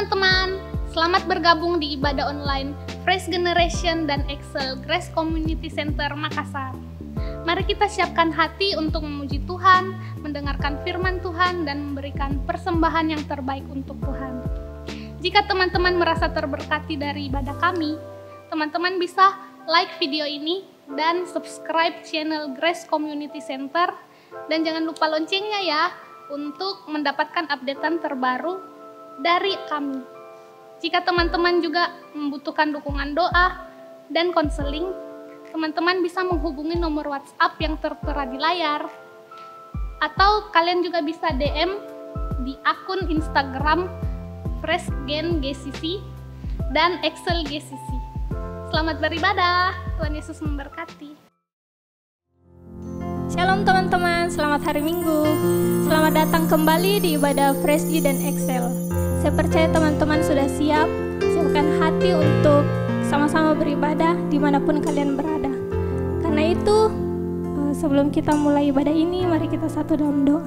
teman-teman, selamat bergabung di ibadah online Fresh Generation dan Excel Grace Community Center Makassar. Mari kita siapkan hati untuk memuji Tuhan, mendengarkan firman Tuhan, dan memberikan persembahan yang terbaik untuk Tuhan. Jika teman-teman merasa terberkati dari ibadah kami, teman-teman bisa like video ini dan subscribe channel Grace Community Center, dan jangan lupa loncengnya ya untuk mendapatkan updatean terbaru dari kami. Jika teman-teman juga membutuhkan dukungan doa dan konseling, teman-teman bisa menghubungi nomor WhatsApp yang tertera di layar, atau kalian juga bisa DM di akun Instagram Fresh Gen GCC dan Excel GCC. Selamat beribadah, Tuhan Yesus memberkati. Shalom teman-teman, selamat hari Minggu. Selamat datang kembali di ibadah Fresh G dan Excel. Saya percaya teman-teman sudah siap, siapkan hati untuk sama-sama beribadah dimanapun kalian berada. Karena itu, sebelum kita mulai ibadah ini, mari kita satu dalam doa.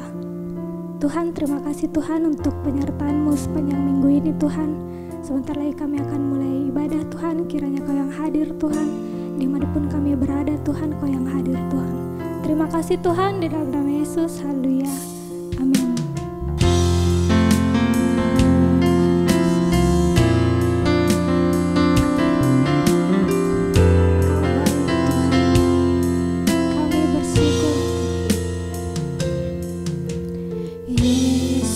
Tuhan, terima kasih Tuhan untuk penyertaan-Mu sepanjang minggu ini Tuhan. Sebentar lagi kami akan mulai ibadah Tuhan, kiranya Kau yang hadir Tuhan. Dimanapun kami berada Tuhan, Kau yang hadir Tuhan. Terima kasih Tuhan, di dalam nama Yesus, haleluya, amin. Yesus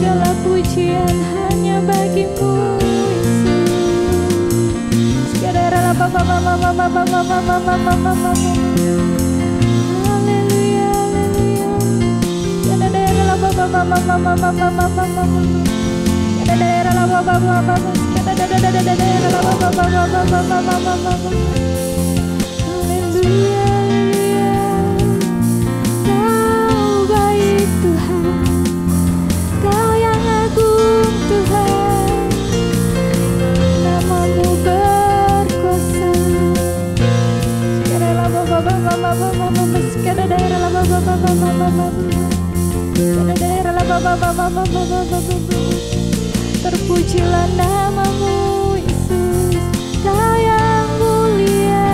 Segala pujian hanya bagimu, Yesus. Haleluya, Kau baik Tuhan, Kau yang agung Tuhan, namamu berkuasa. Terpujilah namamu, Yesus, Kau yang mulia.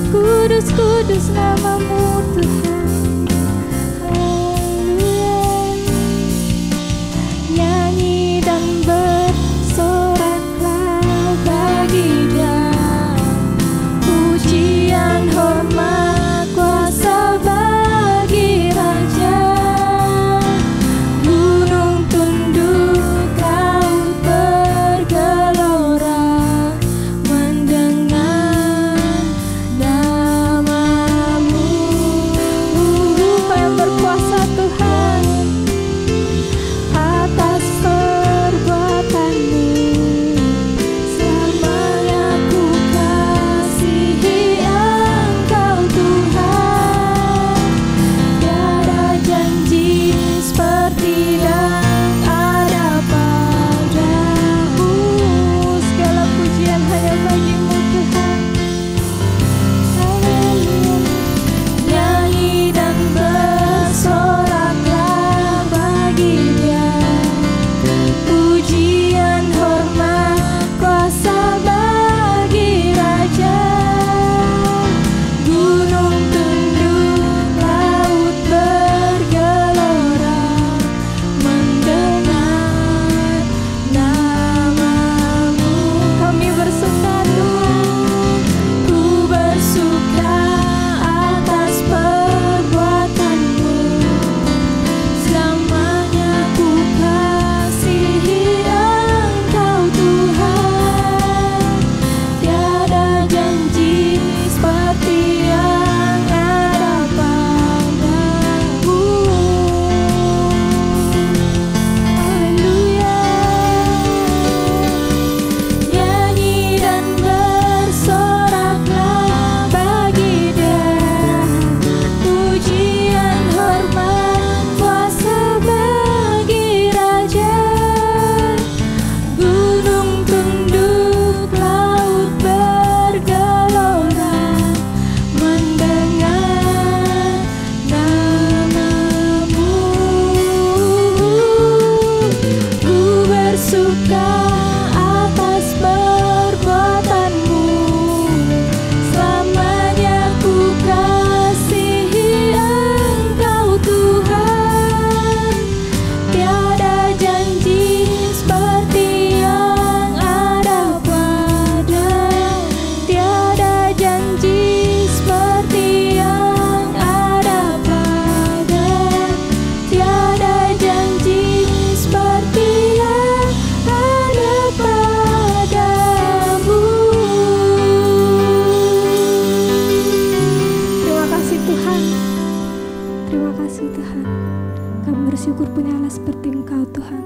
Kudus, kudus namamu Tuhan. Haleluya. Nyanyi dan bersoraklah bagi Dia, pujian hormat kuasa bagi Raja. Gunung tunduk, laut bergelora mendengar namamu. Kau yang berkuasa Tuhan atas perbuatanmu. Selamanya ku kasihi Engkau Tuhan. Tiada janji seperti yang ada padamu. Segala pujian hanya bagimu Tuhan. Haleluya. Nyanyi dan bersoraklah bagi Dia, pujian hormat kuasa bagi Raja. Gunung tunduk, laut bergelora mendengar namamu. Kami bersuka Tuhan, ku bersuka atas perbuatanmu. Selamanya ku kasihi Engkau Tuhan. Tiada janji seperti yang ada padamu. Haleluya. Nyanyi dan bersoraklah bagi Dia, pujian hormat kuasa bagi Raja. Gunung tunduk, laut bergelora mendengar namamu. Ku bersuka atas perbuatanmu. Selamanya ku kasihi Engkau Tuhan. Tiada janji seperti yang ada pada. Tiada janji seperti yang ada pada. Tiada janji seperti yang ada padamu. Terima kasih Tuhan. Terima kasih Tuhan. Kami bersyukur punya Allah seperti Engkau Tuhan.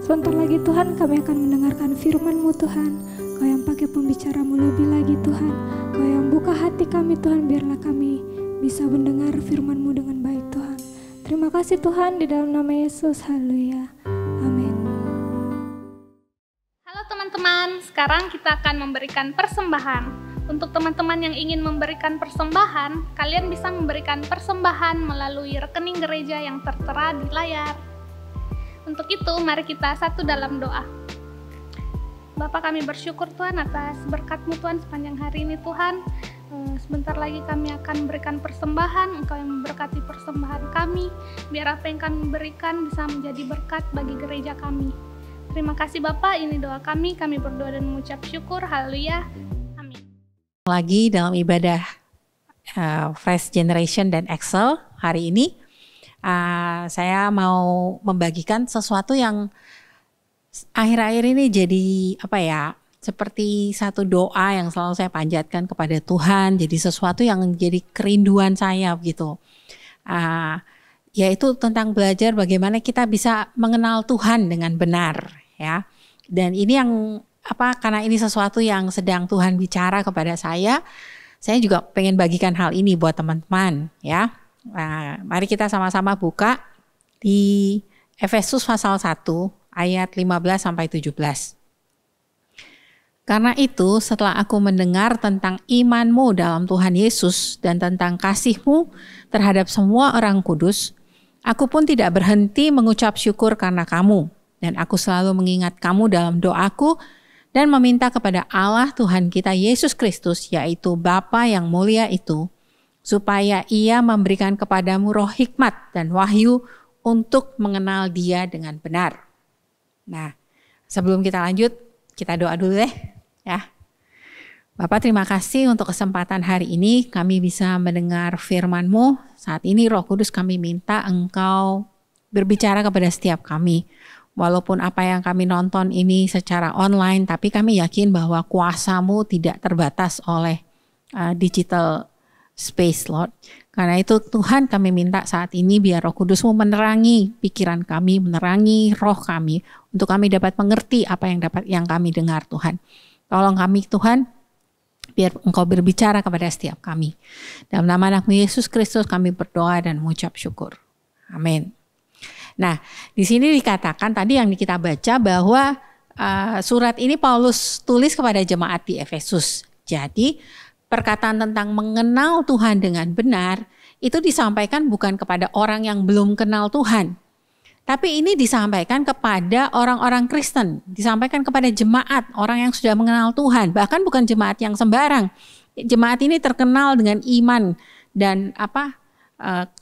Sebentar lagi Tuhan kami akan mendengarkan firman-Mu Tuhan. Kau yang pakai pembicaramu lebih lagi Tuhan. Kau yang buka hati kami Tuhan, biarlah kami bisa mendengar firman-Mu dengan baik Tuhan. Terima kasih Tuhan, di dalam nama Yesus. Haleluya. Amin. Halo teman-teman, sekarang kita akan memberikan persembahan. Untuk teman-teman yang ingin memberikan persembahan, kalian bisa memberikan persembahan melalui rekening gereja yang tertera di layar. Untuk itu, mari kita satu dalam doa. Bapa, kami bersyukur Tuhan atas berkat-Mu Tuhan sepanjang hari ini Tuhan. Sebentar lagi kami akan berikan persembahan, Engkau yang memberkati persembahan kami, biar apa yang kami berikan bisa menjadi berkat bagi gereja kami. Terima kasih Bapa, ini doa kami berdoa dan mengucap syukur. Haleluya. lagi dalam ibadah Fresh Generation dan Excel hari ini. Saya mau membagikan sesuatu yang akhir-akhir ini jadi seperti satu doa yang selalu saya panjatkan kepada Tuhan, jadi sesuatu yang jadi kerinduan saya gitu. Yaitu tentang belajar bagaimana kita bisa mengenal Tuhan dengan benar, ya. Dan ini yang karena ini sesuatu yang sedang Tuhan bicara kepada saya juga pengen bagikan hal ini buat teman-teman, ya. Mari kita sama-sama buka di Efesus pasal 1 ayat 15 sampai 17. Karena itu setelah aku mendengar tentang imanmu dalam Tuhan Yesus dan tentang kasihmu terhadap semua orang kudus, aku pun tidak berhenti mengucap syukur karena kamu. Dan aku selalu mengingat kamu dalam doaku dan meminta kepada Allah Tuhan kita Yesus Kristus, yaitu Bapa yang mulia itu, supaya Ia memberikan kepadamu roh hikmat dan wahyu untuk mengenal Dia dengan benar. Nah, sebelum kita lanjut, kita doa dulu deh, ya. Bapak, terima kasih untuk kesempatan hari ini kami bisa mendengar firman-Mu. Saat ini Roh Kudus kami minta Engkau berbicara kepada setiap kami. Walaupun apa yang kami nonton ini secara online, tapi kami yakin bahwa kuasa-Mu tidak terbatas oleh digital space, Lord. Karena itu Tuhan, kami minta saat ini biar Roh Kudus-Mu menerangi pikiran kami, menerangi roh kami, untuk kami dapat mengerti apa yang kami dengar, Tuhan. Tolong kami, Tuhan, biar Engkau berbicara kepada setiap kami. Dalam nama Anak-Mu Yesus Kristus kami berdoa dan mengucap syukur. Amin. Nah, di sini dikatakan tadi yang kita baca bahwa surat ini Paulus tulis kepada jemaat di Efesus. Jadi perkataan tentang mengenal Tuhan dengan benar itu disampaikan bukan kepada orang yang belum kenal Tuhan. Tapi ini disampaikan kepada orang-orang Kristen, disampaikan kepada jemaat, orang yang sudah mengenal Tuhan, bahkan bukan jemaat yang sembarang. Jemaat ini terkenal dengan iman dan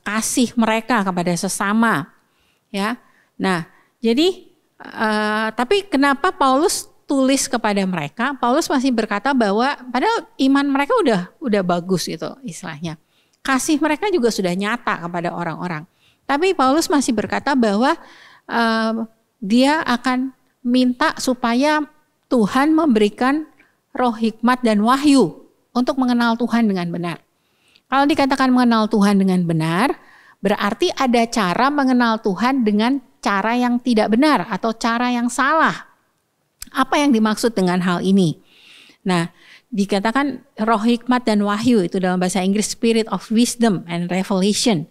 kasih mereka kepada sesama. Ya, nah, jadi tapi kenapa Paulus tulis kepada mereka? Paulus masih berkata bahwa padahal iman mereka udah bagus itu istilahnya. Kasih mereka juga sudah nyata kepada orang-orang. Tapi Paulus masih berkata bahwa dia akan minta supaya Tuhan memberikan roh hikmat dan wahyu untuk mengenal Tuhan dengan benar. Kalau dikatakan mengenal Tuhan dengan benar, berarti ada cara mengenal Tuhan dengan cara yang tidak benar atau cara yang salah. Apa yang dimaksud dengan hal ini? Nah, dikatakan roh hikmat dan wahyu itu dalam bahasa Inggris spirit of wisdom and revelation.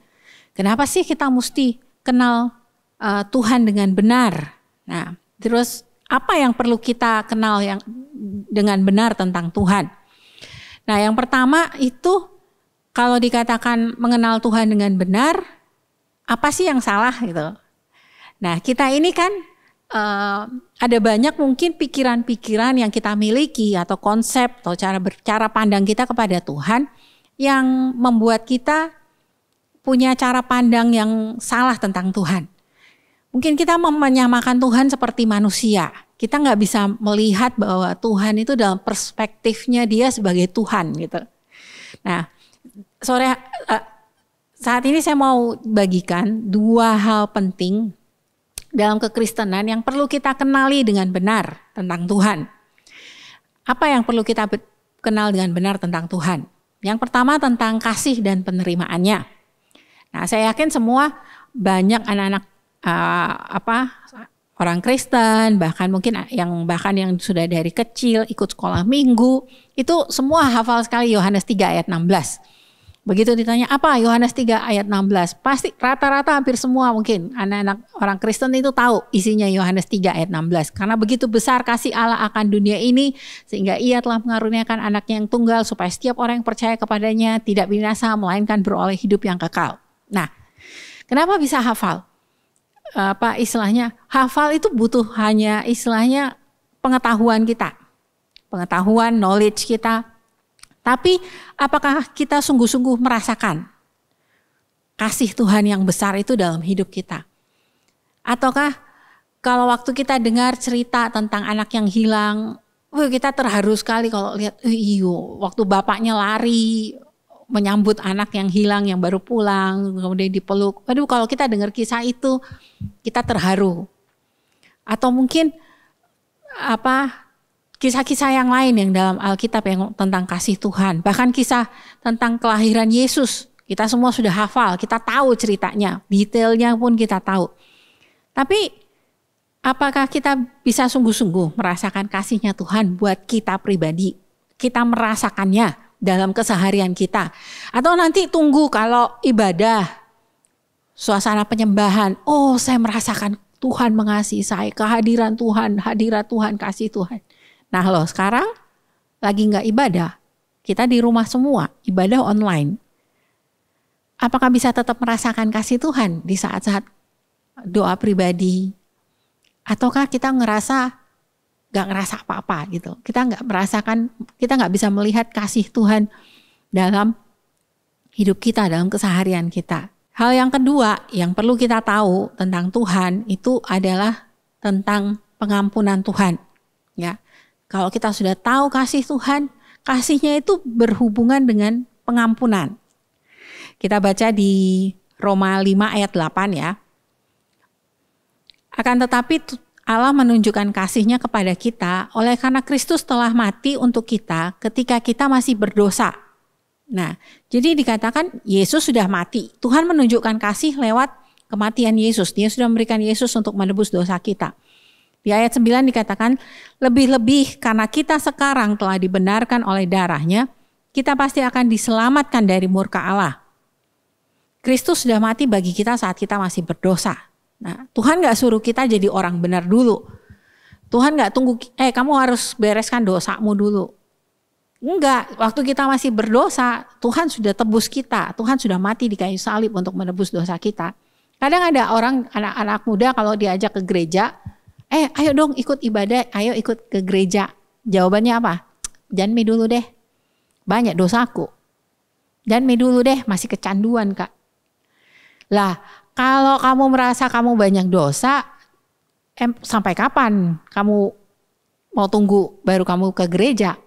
Kenapa sih kita mesti kenal Tuhan dengan benar? Nah, terus apa yang perlu kita kenal yang dengan benar tentang Tuhan? Nah, yang pertama itu kalau dikatakan mengenal Tuhan dengan benar, apa sih yang salah gitu? Nah, kita ini kan ada banyak mungkin pikiran-pikiran yang kita miliki atau konsep atau cara pandang kita kepada Tuhan yang membuat kita punya cara pandang yang salah tentang Tuhan. Mungkin kita menyamakan Tuhan seperti manusia. Kita nggak bisa melihat bahwa Tuhan itu dalam perspektifnya dia sebagai Tuhan gitu. Nah, saat ini saya mau bagikan dua hal penting dalam kekristenan yang perlu kita kenali dengan benar tentang Tuhan. Apa yang perlu kita kenal dengan benar tentang Tuhan? Yang pertama tentang kasih dan penerimaannya. Nah, saya yakin semua banyak anak-anak orang Kristen, bahkan yang sudah dari kecil ikut sekolah minggu, itu semua hafal sekali Yohanes 3 ayat 16. Begitu ditanya apa Yohanes 3 ayat 16, pasti rata-rata hampir semua mungkin anak-anak orang Kristen itu tahu isinya Yohanes 3 ayat 16. Karena begitu besar kasih Allah akan dunia ini sehingga Ia telah mengaruniakan anaknya yang tunggal supaya setiap orang yang percaya kepadanya tidak binasa melainkan beroleh hidup yang kekal. Nah, kenapa bisa hafal? Hafal itu butuh hanya istilahnya pengetahuan kita. Pengetahuan, knowledge kita. Tapi apakah kita sungguh-sungguh merasakan kasih Tuhan yang besar itu dalam hidup kita? Ataukah kalau waktu kita dengar cerita tentang anak yang hilang, Kita terharu sekali kalau lihat, waktu bapaknya lari menyambut anak yang hilang, yang baru pulang, kemudian dipeluk. Aduh, kalau kita dengar kisah itu, kita terharu. Atau mungkin kisah-kisah yang lain yang dalam Alkitab yang tentang kasih Tuhan. Bahkan kisah tentang kelahiran Yesus. Kita semua sudah hafal, kita tahu ceritanya, detailnya pun kita tahu. Tapi apakah kita bisa sungguh-sungguh merasakan kasihnya Tuhan buat kita pribadi? Kita merasakannya dalam keseharian kita. Atau nanti tunggu kalau ibadah, suasana penyembahan, saya merasakan Tuhan mengasihi saya, kehadiran Tuhan, hadirat Tuhan, kasih Tuhan. Nah loh, sekarang lagi gak ibadah, kita di rumah semua, ibadah online. Apakah bisa tetap merasakan kasih Tuhan di saat-saat doa pribadi? Ataukah kita gak ngerasa apa-apa gitu. Kita gak bisa melihat kasih Tuhan dalam hidup kita, dalam keseharian kita. Hal yang kedua yang perlu kita tahu tentang Tuhan itu adalah tentang pengampunan Tuhan. Ya, kalau kita sudah tahu kasih Tuhan, kasihnya itu berhubungan dengan pengampunan. Kita baca di Roma 5 ayat 8 ya. Akan tetapi Allah menunjukkan kasih-Nya kepada kita oleh karena Kristus telah mati untuk kita ketika kita masih berdosa. Nah, jadi dikatakan Yesus sudah mati. Tuhan menunjukkan kasih lewat kematian Yesus. Dia sudah memberikan Yesus untuk menebus dosa kita. Di ayat 9 dikatakan, lebih-lebih karena kita sekarang telah dibenarkan oleh darah-Nya, kita pasti akan diselamatkan dari murka Allah. Kristus sudah mati bagi kita saat kita masih berdosa. Nah, Tuhan gak suruh kita jadi orang benar dulu. Tuhan gak tunggu, kamu harus bereskan dosamu dulu. Enggak, waktu kita masih berdosa, Tuhan sudah tebus kita. Tuhan sudah mati di kayu salib untuk menebus dosa kita. Kadang ada orang, anak-anak muda kalau diajak ke gereja, ayo dong ikut ibadah, ayo ikut ke gereja. Jawabannya apa? Jangan mi dulu deh, banyak dosaku. Jangan mi dulu deh, masih kecanduan kak. Lah, kalau kamu merasa kamu banyak dosa, sampai kapan kamu mau tunggu baru kamu ke gereja?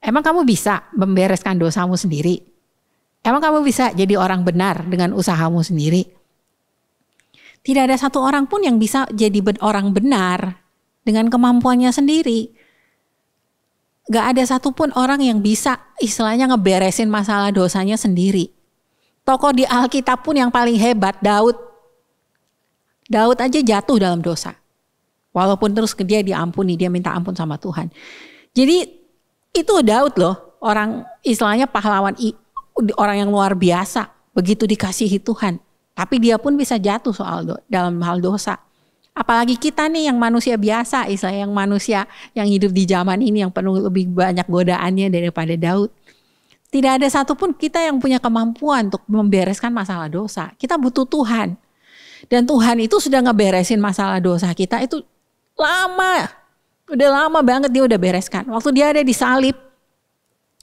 Emang kamu bisa membereskan dosamu sendiri? Emang kamu bisa jadi orang benar dengan usahamu sendiri? Tidak ada satu orang pun yang bisa jadi orang benar dengan kemampuannya sendiri. Gak ada satupun orang yang bisa istilahnya ngeberesin masalah dosanya sendiri. Tokoh di Alkitab pun yang paling hebat, Daud aja jatuh dalam dosa. Walaupun terus dia diampuni, dia minta ampun sama Tuhan. Jadi itu Daud loh, orang istilahnya pahlawan, orang yang luar biasa, begitu dikasihi Tuhan. Tapi dia pun bisa jatuh dalam hal dosa. Apalagi kita nih yang manusia biasa, istilahnya yang manusia yang hidup di zaman ini yang penuh lebih banyak godaannya daripada Daud. Tidak ada satupun kita yang punya kemampuan untuk membereskan masalah dosa. Kita butuh Tuhan. Dan Tuhan itu sudah ngeberesin masalah dosa kita itu lama. Udah lama banget dia udah bereskan. Waktu dia ada di salib,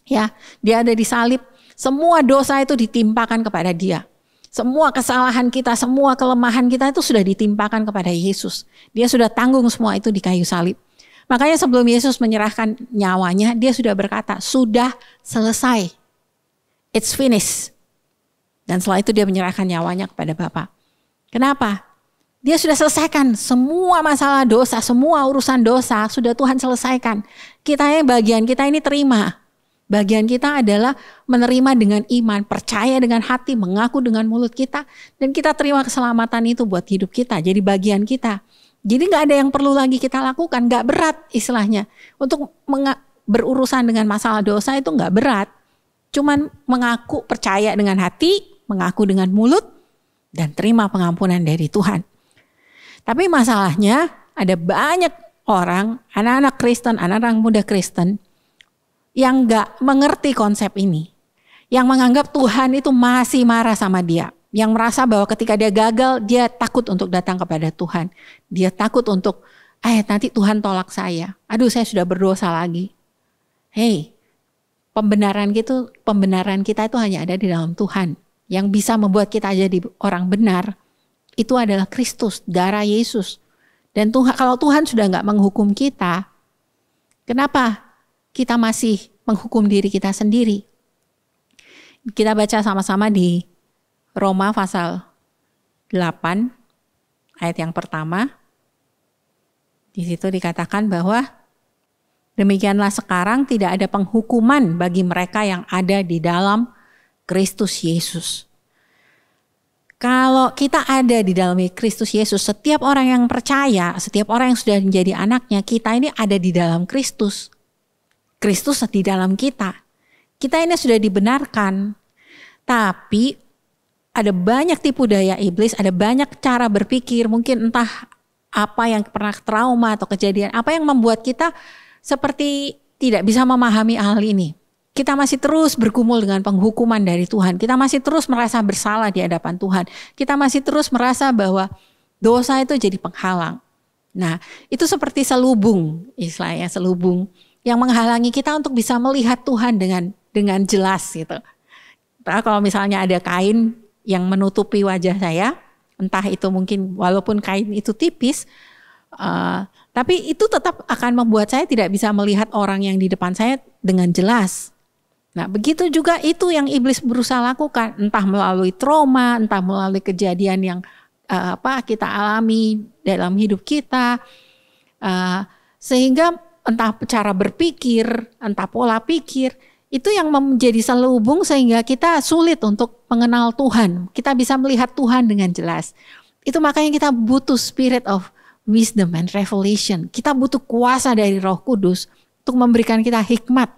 ya, dia ada di salib, semua dosa itu ditimpakan kepada dia. Semua kesalahan kita, semua kelemahan kita itu sudah ditimpakan kepada Yesus. Dia sudah tanggung semua itu di kayu salib. Makanya sebelum Yesus menyerahkan nyawanya, dia sudah berkata, sudah selesai. It's finished. Dan setelah itu dia menyerahkan nyawanya kepada Bapa. Kenapa? Dia sudah selesaikan semua masalah dosa, semua urusan dosa sudah Tuhan selesaikan. Bagian kita ini terima. Bagian kita adalah menerima dengan iman, percaya dengan hati, mengaku dengan mulut kita. Dan kita terima keselamatan itu buat hidup kita, jadi bagian kita. Jadi gak ada yang perlu lagi kita lakukan, gak berat istilahnya. Untuk berurusan dengan masalah dosa itu gak berat. Cuman mengaku percaya dengan hati, mengaku dengan mulut, dan terima pengampunan dari Tuhan. Tapi masalahnya ada banyak orang, anak-anak Kristen, anak-anak muda Kristen, yang gak mengerti konsep ini. Yang menganggap Tuhan itu masih marah sama dia. Yang merasa bahwa ketika dia gagal, dia takut untuk datang kepada Tuhan. Dia takut untuk, nanti Tuhan tolak saya. Aduh, saya sudah berdosa lagi. Hei, pembenaran kita itu hanya ada di dalam Tuhan. Yang bisa membuat kita jadi orang benar, itu adalah Kristus, darah Yesus. Dan Tuhan, kalau Tuhan sudah gak menghukum kita, Kenapa kita masih menghukum diri kita sendiri? Kita baca sama-sama di Roma pasal 8 ayat yang pertama. Di situ dikatakan bahwa demikianlah sekarang tidak ada penghukuman bagi mereka yang ada di dalam Kristus Yesus. Kalau kita ada di dalam Kristus Yesus, setiap orang yang percaya, setiap orang yang sudah menjadi anaknya, kita ini ada di dalam Kristus. Kristus di dalam kita. Kita ini sudah dibenarkan. Tapi ada banyak tipu daya iblis, ada banyak cara berpikir, mungkin entah apa yang pernah trauma atau kejadian, apa yang membuat kita seperti tidak bisa memahami hal ini. Kita masih terus bergumul dengan penghukuman dari Tuhan. Kita masih terus merasa bersalah di hadapan Tuhan. Kita masih terus merasa bahwa dosa itu jadi penghalang. Nah, itu seperti selubung, istilahnya selubung yang menghalangi kita untuk bisa melihat Tuhan dengan jelas gitu. Nah, kalau misalnya ada kain yang menutupi wajah saya, entah itu mungkin walaupun kain itu tipis, tapi itu tetap akan membuat saya tidak bisa melihat orang yang di depan saya dengan jelas. Nah, begitu juga itu yang iblis berusaha lakukan, entah melalui trauma, entah melalui kejadian yang kita alami dalam hidup kita, sehingga entah cara berpikir, entah pola pikir, itu yang menjadi selubung sehingga kita sulit untuk mengenal Tuhan. Kita bisa melihat Tuhan dengan jelas. Itu makanya kita butuh spirit of wisdom and revelation. Kita butuh kuasa dari Roh Kudus untuk memberikan kita hikmat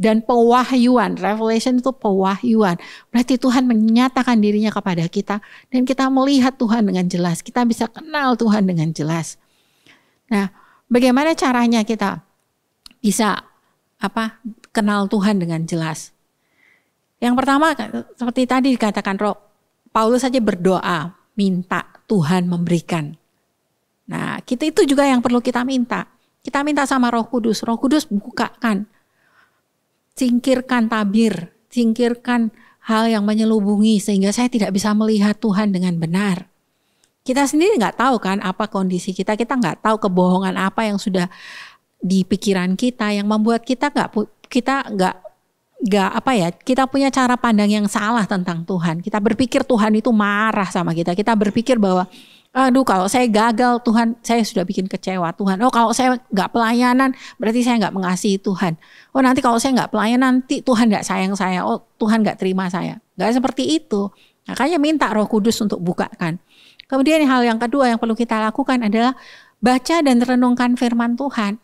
dan pewahyuan. Revelation itu pewahyuan. Berarti Tuhan menyatakan dirinya kepada kita dan kita melihat Tuhan dengan jelas. Kita bisa kenal Tuhan dengan jelas. Nah, bagaimana caranya kita bisa kenal Tuhan dengan jelas? Yang pertama, seperti tadi dikatakan Paulus saja berdoa, minta Tuhan memberikan. Nah, itu juga yang perlu kita minta. Kita minta sama Roh Kudus. Roh Kudus bukakan, singkirkan tabir, singkirkan hal yang menyelubungi sehingga saya tidak bisa melihat Tuhan dengan benar. Kita sendiri nggak tahu kan apa kondisi kita nggak tahu kebohongan apa yang sudah di pikiran kita yang membuat kita kita punya cara pandang yang salah tentang Tuhan. Kita berpikir Tuhan itu marah sama kita. Kita berpikir bahwa aduh, kalau saya gagal Tuhan, saya sudah bikin kecewa Tuhan. Oh, kalau saya nggak pelayanan berarti saya nggak mengasihi Tuhan. Oh, nanti kalau saya nggak pelayanan nanti Tuhan nggak sayang saya. Oh, Tuhan nggak terima saya. Nggak seperti itu. Makanya minta Roh Kudus untuk bukakan. Kemudian hal yang kedua yang perlu kita lakukan adalah baca dan renungkan firman Tuhan.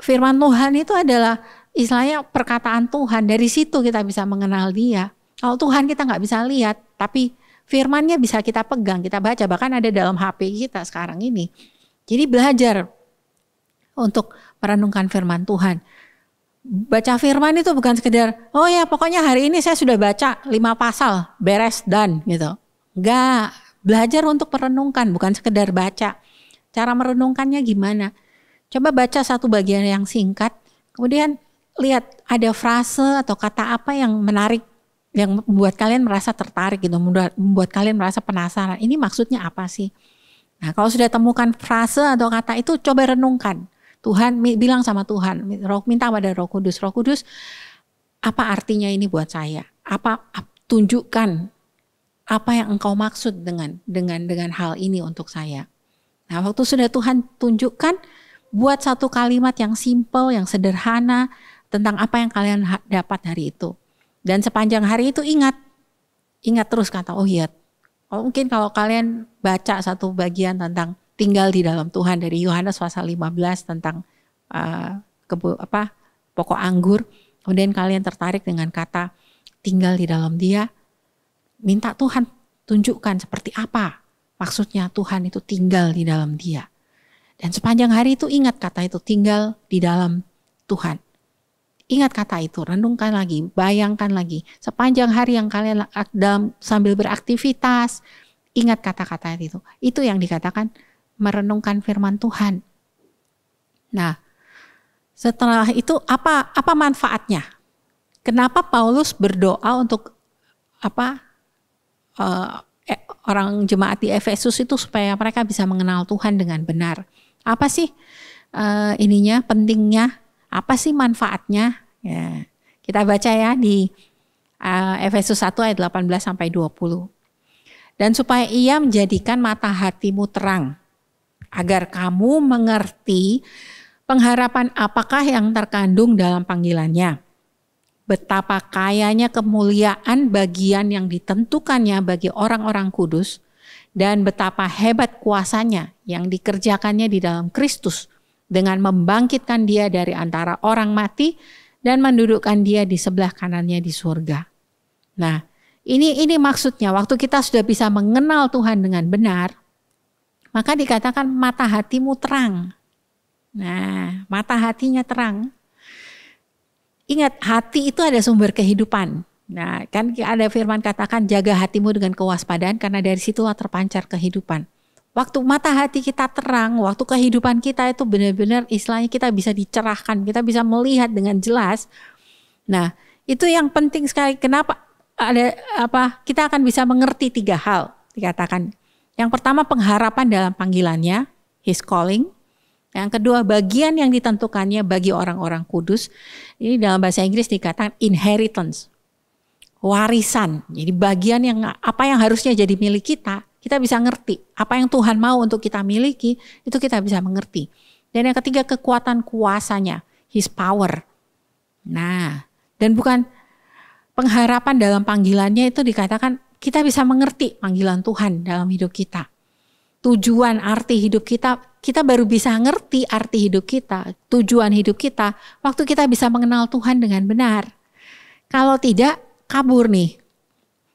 Firman Tuhan itu adalah istilahnya perkataan Tuhan. Dari situ kita bisa mengenal Dia. Kalau Tuhan kita nggak bisa lihat, tapi firman-Nya bisa kita pegang, kita baca. Bahkan ada dalam HP kita sekarang ini. Jadi belajar untuk merenungkan firman Tuhan. Baca firman itu bukan sekedar, oh ya pokoknya hari ini saya sudah baca 5 pasal, beres, done gitu. Enggak, belajar untuk merenungkan, bukan sekedar baca. Cara merenungkannya gimana? Coba baca satu bagian yang singkat, kemudian lihat ada frase atau kata apa yang menarik, yang membuat kalian merasa tertarik gitu, membuat kalian merasa penasaran. Ini maksudnya apa sih? Nah, kalau sudah temukan frase atau kata itu, coba renungkan. Tuhan bilang sama Tuhan, minta pada Roh Kudus. Roh Kudus, apa artinya ini buat saya? Tunjukkan apa yang Engkau maksud dengan hal ini untuk saya. Nah, waktu sudah Tuhan tunjukkan, buat satu kalimat yang simple, yang sederhana tentang apa yang kalian dapat hari itu. Dan sepanjang hari itu ingat terus kata, oh iya. Mungkin kalau kalian baca satu bagian tentang tinggal di dalam Tuhan dari Yohanes pasal 15 tentang pokok anggur, kemudian kalian tertarik dengan kata tinggal di dalam Dia, minta Tuhan tunjukkan seperti apa maksudnya Tuhan itu tinggal di dalam Dia. Dan sepanjang hari itu ingat kata itu, tinggal di dalam Tuhan. Ingat kata itu, renungkan lagi, bayangkan lagi. Sepanjang hari yang kalian sambil beraktivitas, ingat kata-kata itu. Itu yang dikatakan merenungkan firman Tuhan. Nah, setelah itu apa manfaatnya? Kenapa Paulus berdoa untuk orang jemaat di Efesus itu supaya mereka bisa mengenal Tuhan dengan benar? Apa sih pentingnya Apa sih manfaatnya? Ya, kita baca ya di Efesus 1 ayat 18 sampai 20. Dan supaya ia menjadikan mata hatimu terang, agar kamu mengerti pengharapan apakah yang terkandung dalam panggilannya. Betapa kayanya kemuliaan bagian yang ditentukannya bagi orang-orang kudus, dan betapa hebat kuasanya yang dikerjakannya di dalam Kristus dengan membangkitkan dia dari antara orang mati dan mendudukkan dia di sebelah kanannya di surga. Nah, ini maksudnya waktu kita sudah bisa mengenal Tuhan dengan benar, maka dikatakan mata hatimu terang. Nah, mata hatinya terang. Ingat, hati itu ada sumber kehidupan. Nah, kan ada firman katakan jaga hatimu dengan kewaspadaan karena dari situlah terpancar kehidupan. Waktu mata hati kita terang, waktu kehidupan kita itu benar-benar istilahnya kita bisa dicerahkan, kita bisa melihat dengan jelas. Nah, itu yang penting sekali. Kenapa kita akan bisa mengerti 3 hal dikatakan. Yang pertama pengharapan dalam panggilannya, his calling. Yang kedua bagian yang ditentukannya bagi orang-orang kudus. Ini dalam bahasa Inggris dikatakan inheritance. Warisan. Jadi bagian yang apa yang harusnya jadi milik kita bisa ngerti. Apa yang Tuhan mau untuk kita miliki, itu kita bisa mengerti. Dan yang ketiga kekuatan kuasanya, his power. Nah, dan bukan pengharapan dalam panggilannya itu dikatakan kita bisa mengerti panggilan Tuhan dalam hidup kita. Tujuan arti hidup kita baru bisa ngerti arti hidup kita, tujuan hidup kita, waktu kita bisa mengenal Tuhan dengan benar. Kalau tidak, kabur nih.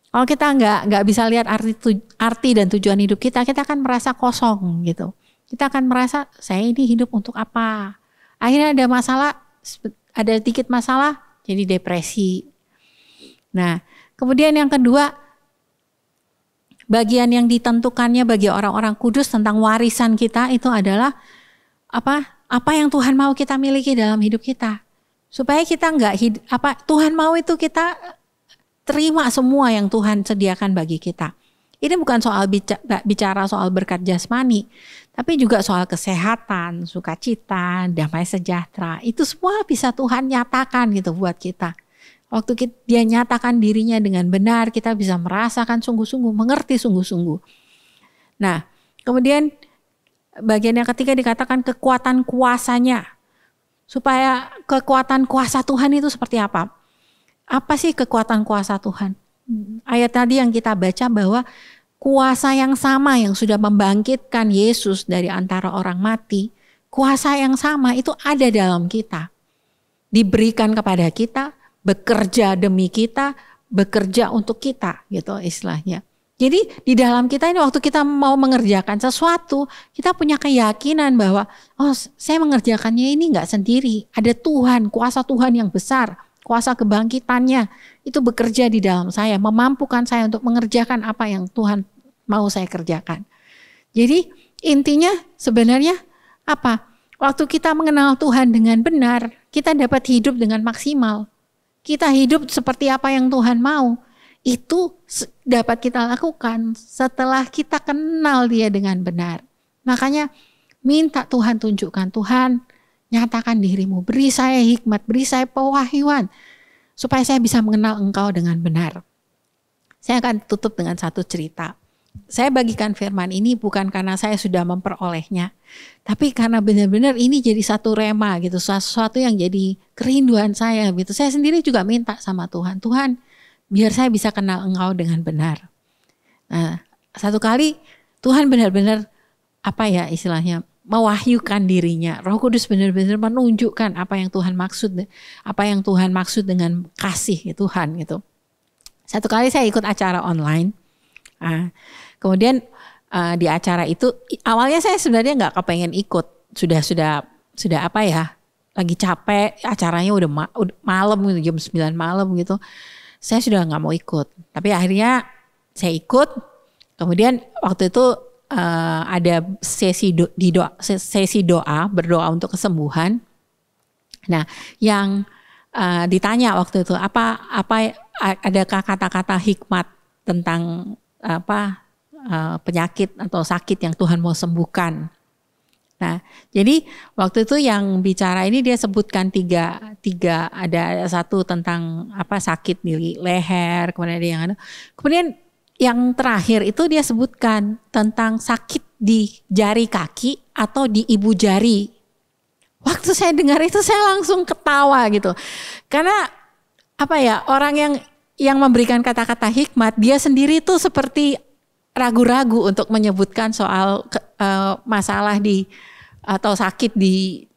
Kalau kita nggak bisa lihat arti dan tujuan hidup kita akan merasa kosong gitu. Kita akan merasa saya ini hidup untuk apa? Akhirnya ada dikit masalah, jadi depresi. Nah, kemudian yang kedua, bagian yang ditentukannya bagi orang-orang kudus tentang warisan kita itu adalah apa yang Tuhan mau kita miliki dalam hidup kita. Supaya kita Tuhan mau itu kita terima semua yang Tuhan sediakan bagi kita. Ini bukan soal bicara soal berkat jasmani, tapi juga soal kesehatan, sukacita, damai sejahtera. Itu semua bisa Tuhan nyatakan gitu buat kita. Waktu dia nyatakan dirinya dengan benar, kita bisa merasakan sungguh-sungguh, mengerti sungguh-sungguh. Nah, kemudian bagian yang ketiga dikatakan kekuatan kuasanya. Supaya kekuatan kuasa Tuhan itu seperti apa? Apa sih kekuatan kuasa Tuhan? Ayat tadi yang kita baca bahwa kuasa yang sama yang sudah membangkitkan Yesus dari antara orang mati, kuasa yang sama itu ada dalam kita. Diberikan kepada kita, bekerja demi kita, bekerja untuk kita gitu istilahnya. Jadi di dalam kita ini waktu kita mau mengerjakan sesuatu, kita punya keyakinan bahwa saya mengerjakannya ini enggak sendiri. Ada Tuhan, kuasa Tuhan yang besar, kuasa kebangkitannya itu bekerja di dalam saya, memampukan saya untuk mengerjakan apa yang Tuhan mau saya kerjakan. Jadi intinya sebenarnya apa? Waktu kita mengenal Tuhan dengan benar, kita dapat hidup dengan maksimal. Kita hidup seperti apa yang Tuhan mau. Itu dapat kita lakukan setelah kita kenal dia dengan benar. Makanya minta Tuhan tunjukkan, Tuhan nyatakan dirimu, beri saya hikmat, beri saya pewahyuan supaya saya bisa mengenal Engkau dengan benar. Saya akan tutup dengan satu cerita. Saya bagikan firman ini bukan karena saya sudah memperolehnya, tapi karena benar-benar ini jadi satu rema gitu, sesuatu yang jadi kerinduan saya gitu. Saya sendiri juga minta sama Tuhan, Tuhan biar saya bisa kenal Engkau dengan benar. Nah, satu kali Tuhan benar-benar istilahnya mewahyukan dirinya. Roh Kudus benar-benar menunjukkan apa yang Tuhan maksud dengan kasih Tuhan gitu. Satu kali saya ikut acara online. Kemudian di acara itu awalnya saya sebenarnya nggak kepengen ikut. Sudah lagi capek, acaranya udah malam gitu, jam 9 malam gitu. Saya sudah nggak mau ikut. Tapi akhirnya saya ikut. Kemudian waktu itu ada sesi doa, berdoa untuk kesembuhan. Nah, yang ditanya waktu itu adakah kata-kata hikmat tentang penyakit atau sakit yang Tuhan mau sembuhkan? Nah, jadi waktu itu yang bicara ini dia sebutkan tiga ada satu tentang sakit di leher, kemudian ada yang kemudian yang terakhir itu dia sebutkan tentang sakit di jari kaki atau di ibu jari. Waktu saya dengar itu saya langsung ketawa gitu, karena orang yang memberikan kata-kata hikmat dia sendiri tuh seperti ragu-ragu untuk menyebutkan soal masalah atau sakit di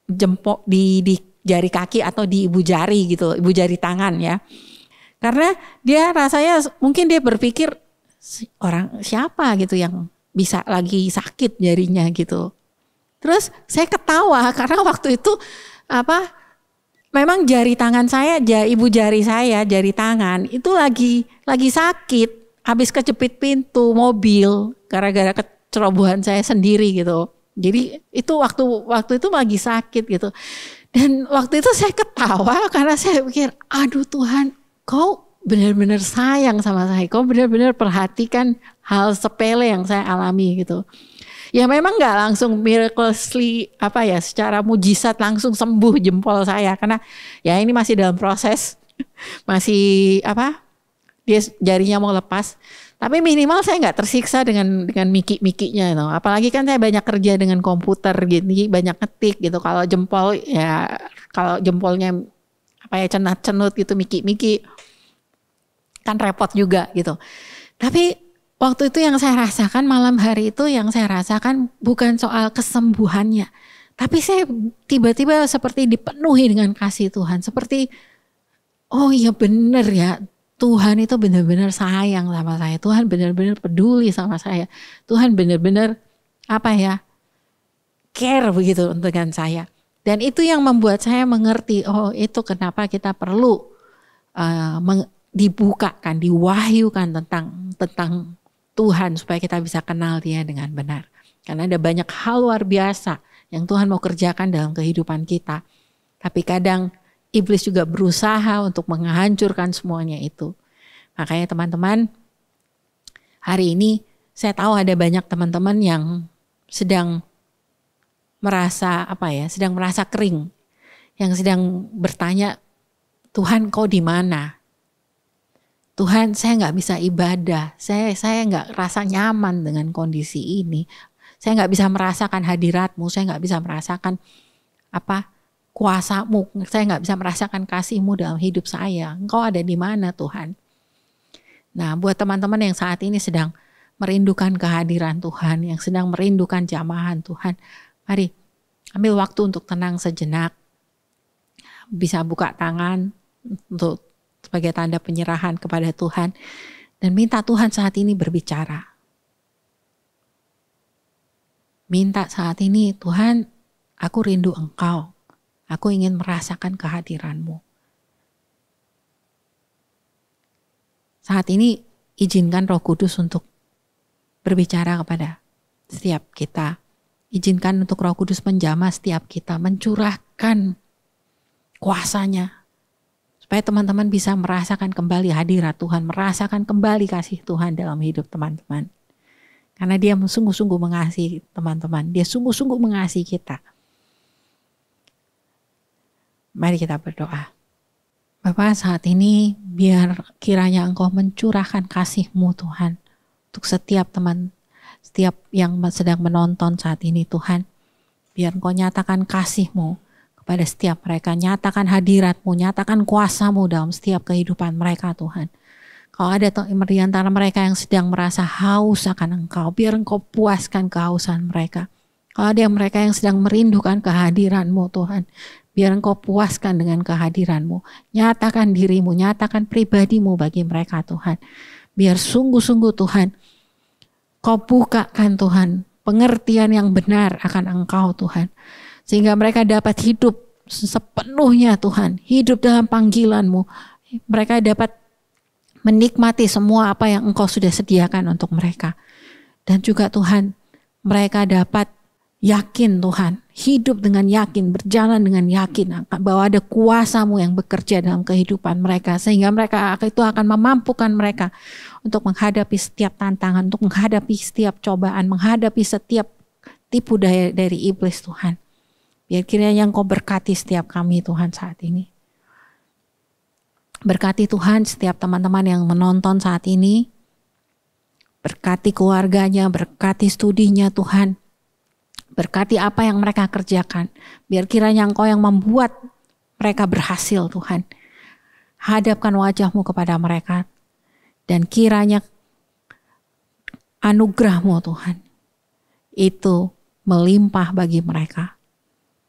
jempol di jari kaki atau di ibu jari gitu, ibu jari tangan ya. Karena dia rasanya mungkin dia berpikir orang siapa gitu yang bisa lagi sakit jarinya gitu. Terus saya ketawa karena waktu itu memang jari tangan saya, ibu jari saya, jari tangan itu lagi sakit. Habis kejepit pintu mobil gara-gara kecerobohan saya sendiri gitu. Jadi itu waktu itu lagi sakit gitu. Dan waktu itu saya ketawa karena saya pikir, aduh Tuhan, kau benar-benar sayang sama saya. Kau benar-benar perhatikan hal sepele yang saya alami gitu. Ya memang gak langsung miraculously secara mujizat langsung sembuh jempol saya. Karena ya ini masih dalam proses. Masih dia jarinya mau lepas, tapi minimal saya nggak tersiksa dengan miki-mikinya, gitu. Apalagi kan saya banyak kerja dengan komputer gitu, banyak ngetik gitu. Kalau jempolnya cenat-cenut gitu, miki-miki kan repot juga gitu. Tapi waktu itu yang saya rasakan malam hari itu yang saya rasakan bukan soal kesembuhannya, tapi saya tiba-tiba seperti dipenuhi dengan kasih Tuhan, seperti oh iya bener ya. Tuhan itu benar-benar sayang sama saya. Tuhan benar-benar peduli sama saya. Tuhan benar-benar care begitu dengan saya. Dan itu yang membuat saya mengerti, oh itu kenapa kita perlu dibukakan, diwahyukan tentang Tuhan supaya kita bisa kenal Dia dengan benar. Karena ada banyak hal luar biasa yang Tuhan mau kerjakan dalam kehidupan kita. Tapi kadang iblis juga berusaha untuk menghancurkan semuanya itu. Makanya teman-teman, hari ini saya tahu ada banyak teman-teman yang sedang merasa sedang merasa kering, yang sedang bertanya, Tuhan kau di mana? Tuhan saya nggak bisa ibadah, saya nggak rasa nyaman dengan kondisi ini, saya nggak bisa merasakan hadirat-Mu, saya nggak bisa merasakan kuasa-Mu, saya nggak bisa merasakan kasih-Mu dalam hidup saya. Engkau ada di mana Tuhan? Nah, buat teman-teman yang saat ini sedang merindukan kehadiran Tuhan, yang sedang merindukan jamahan Tuhan, mari ambil waktu untuk tenang sejenak. Bisa buka tangan untuk sebagai tanda penyerahan kepada Tuhan dan minta Tuhan saat ini berbicara. Minta saat ini, Tuhan, aku rindu Engkau. Aku ingin merasakan kehadiran-Mu. Saat ini izinkan Roh Kudus untuk berbicara kepada setiap kita. Izinkan untuk Roh Kudus menjamah setiap kita, mencurahkan kuasa-Nya. Supaya teman-teman bisa merasakan kembali hadirat Tuhan, merasakan kembali kasih Tuhan dalam hidup teman-teman. Karena Dia sungguh-sungguh mengasihi teman-teman, Dia sungguh-sungguh mengasihi kita. Mari kita berdoa. Bapa, saat ini biar kiranya Engkau mencurahkan kasih-Mu Tuhan untuk setiap teman, setiap yang sedang menonton saat ini Tuhan. Biar Engkau nyatakan kasih-Mu kepada setiap mereka, nyatakan hadirat-Mu, nyatakan kuasa-Mu dalam setiap kehidupan mereka Tuhan. Kalau ada di antara mereka yang sedang merasa haus akan Engkau, biar Engkau puaskan kehausan mereka. Kalau ada mereka yang sedang merindukan kehadiran-Mu Tuhan, biar Engkau puaskan dengan kehadiran-Mu. Nyatakan diri-Mu, nyatakan pribadi-Mu bagi mereka Tuhan. Biar sungguh-sungguh Tuhan, Kau bukakan Tuhan pengertian yang benar akan Engkau Tuhan. Sehingga mereka dapat hidup sepenuhnya Tuhan. Hidup dalam panggilan-Mu. Mereka dapat menikmati semua apa yang Engkau sudah sediakan untuk mereka. Dan juga Tuhan, mereka dapat yakin Tuhan, hidup dengan yakin, berjalan dengan yakin bahwa ada kuasa-Mu yang bekerja dalam kehidupan mereka, sehingga mereka itu akan memampukan mereka untuk menghadapi setiap tantangan, untuk menghadapi setiap cobaan, menghadapi setiap tipu daya dari iblis Tuhan. Biar kiranya Engkau berkati setiap kami Tuhan saat ini. Berkati Tuhan setiap teman-teman yang menonton saat ini. Berkati keluarganya, berkati studinya Tuhan. Berkati apa yang mereka kerjakan. Biar kiranya Engkau yang membuat mereka berhasil Tuhan. Hadapkan wajah-Mu kepada mereka. Dan kiranya anugerah-Mu Tuhan itu melimpah bagi mereka.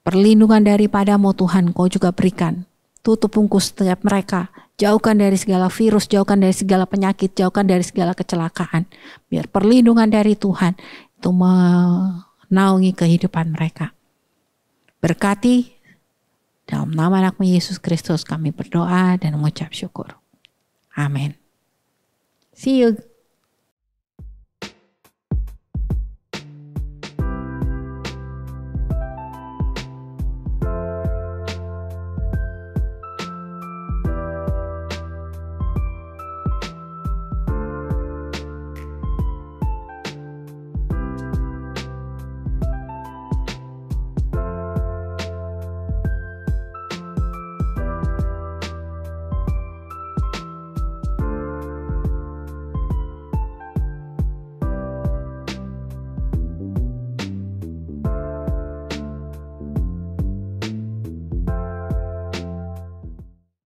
Perlindungan daripada-Mu Tuhan Kau juga berikan. Tutup bungkus setiap mereka. Jauhkan dari segala virus, jauhkan dari segala penyakit, jauhkan dari segala kecelakaan. Biar perlindungan dari Tuhan itu menaungi kehidupan mereka. Berkati, dalam nama anak-Mu Yesus Kristus kami berdoa dan mengucap syukur. Amin. See you.